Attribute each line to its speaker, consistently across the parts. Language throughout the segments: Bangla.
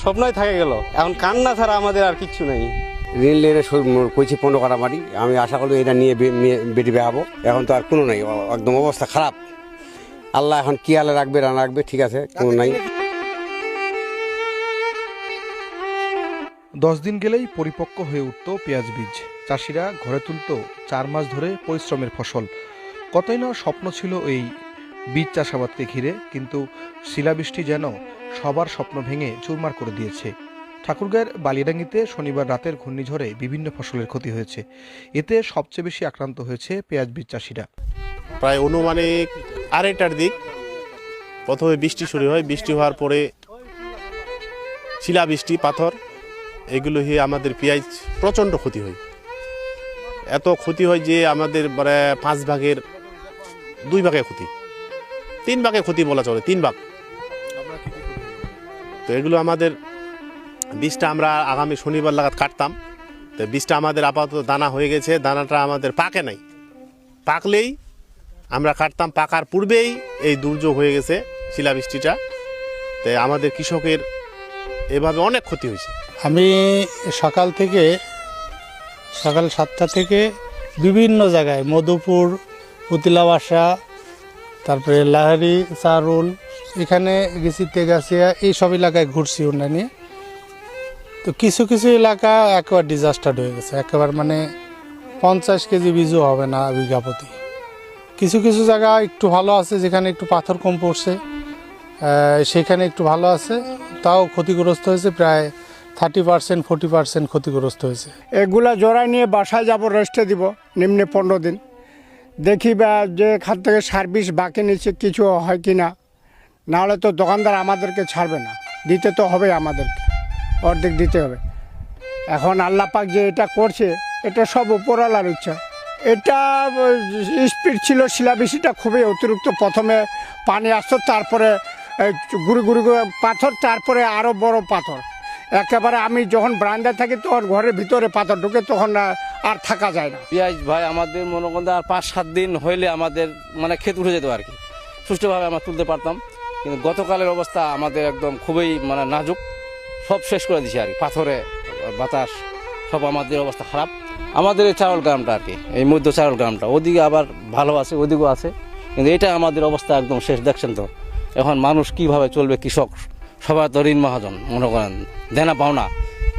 Speaker 1: স্বপ্নই থাকে গেল, এখন কান্না ছাড়া আমাদের আর কিচ্ছু নেই।
Speaker 2: ঋণ লেনে কইছি 15 কাটা মাটি, আমি আশা করি এটা নিয়ে বেটি বেহাবো। এখন তো আর কোনো নাই, একদম অবস্থা খারাপ। আল্লাহ এখন কি আলে রাখবে না রাখবে, ঠিক আছে, কোনো নাই।
Speaker 3: 10 দিন গেলেই পরিপক্ক হয়ে উঠত পেঁয়াজ বীজ। চাষিরা ঘরে তুলত 4 মাস ধরে পরিশ্রমের ফসল। কতই না স্বপ্ন ছিল এই বীজ চাষাবাদকে ঘিরে, কিন্তু শিলাবৃষ্টি যেন সবার স্বপ্ন ভেঙে চুরমার করে দিয়েছে। ঠাকুরগাঁয়ের বালিয়াডাঙ্গিতে শনিবার রাতের ঘূর্ণিঝড়ে বিভিন্ন ফসলের ক্ষতি হয়েছে। এতে সবচেয়ে বেশি আক্রান্ত হয়েছে পেঁয়াজ বীজ চাষিরা।
Speaker 4: প্রায় অনুমানিক 2:30টার দিক প্রথমে বৃষ্টি শুরু হয়। বৃষ্টি হওয়ার পরে শিলাবৃষ্টি, পাথর, এগুলো হয়ে আমাদের পেঁয়াজ প্রচণ্ড ক্ষতি হয়। এত ক্ষতি হয় যে আমাদের 5 ভাগের 2 ভাগে ক্ষতি, 3 ভাগে ক্ষতি বলা চলে, 3 ভাগ। তো এগুলো আমাদের বীজটা আমরা আগামী শনিবার লাগাত কাটতাম। তো বীজটা আমাদের আপাতত দানা হয়ে গেছে, দানাটা আমাদের পাকে নাই। পাকলেই আমরা কাটতাম, পাকার পূর্বেই এই দুর্যোগ হয়ে গেছে শিলাবৃষ্টিটা। তাই আমাদের কৃষকের এভাবে অনেক ক্ষতি হয়েছে।
Speaker 5: আমি সকাল 7টা থেকে বিভিন্ন জায়গায়, মধুপুর, পুতিলা বাসা, তারপরে লাহারি, চারুল, এখানে গেছি, তেগাছিয়া, এইসব এলাকায় ঘুরছি উন্নয়নে। তো কিছু কিছু এলাকা একেবারে ডিজাস্টার হয়ে গেছে, একেবারে 50 কেজি বীজও হবে না বিঘা প্রতি। কিছু কিছু জায়গা একটু ভালো আছে, যেখানে একটু পাথর কম পড়ছে সেখানে একটু ভালো আছে, তাও ক্ষতিগ্রস্ত হয়েছে প্রায় 30%, 40% ক্ষতিগ্রস্ত হয়েছে।
Speaker 6: এগুলা জোড়ায় নিয়ে বাসায় যাব, রেস্টে দিব নিম্নে 15 দিন। দেখি বা যে খাত থেকে সার্ভিস বাকি নিচ্ছে কিছু হয় কি না, নাহলে তো দোকানদার আমাদেরকে ছাড়বে না, দিতে তো হবে, আমাদেরকে অর্ধেক দিতে হবে। এখন আল্লাহ পাক যে এটা করছে, এটা সব উপরওয়ালার ইচ্ছা। এটা স্পিড ছিল, শিলাবৃষ্টিটা খুবই অতিরিক্ত। প্রথমে পানি আসতো, তারপরে গুড়ি গুড়ি পাথর, তারপরে আরও বড় পাথর। একেবারে আমি যখন বারান্দায় থাকি তখন ঘরের ভিতরে পাথর ঢুকে, তখন আর থাকা যায় না।
Speaker 7: পেঁয়াজ ভাই আমাদের মনে করেন আর 5-7 দিন হইলে আমাদের ক্ষেত উঠে যেত আর কি, সুষ্ঠুভাবে আমরা তুলতে পারতাম। কিন্তু গতকালের অবস্থা আমাদের একদম খুবই নাজুক, সব শেষ করে দিছে আর কি, পাথরে, বাতাস, সব আমাদের অবস্থা খারাপ। আমাদের এই চারল গ্রামটা আর কি, এই মধ্য চারল গ্রামটা, ওদিকে আবার ভালো আছে, ওদিকেও আছে, কিন্তু এটা আমাদের অবস্থা একদম শেষ। দেখছেন তো এখন মানুষ কিভাবে চলবে, কৃষক সবাই তো ঋণ মহাজন, মনে করেন দেনা পাওনা,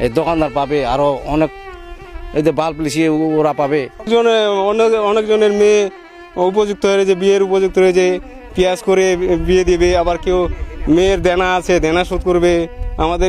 Speaker 7: এই দোকানদার পাবে, আরও অনেক এই যে বাল্ব লিখিয়ে ওরা পাবে।
Speaker 1: অনেকজনের মেয়ে উপযুক্ত হয়ে যে বিয়ের উপযুক্ত হয়ে যে পেঁয়াজ করে বিয়ে দেবে, আবার কেউ মেয়ের দেনা আছে, দেনা শোধ করবে। আমাদের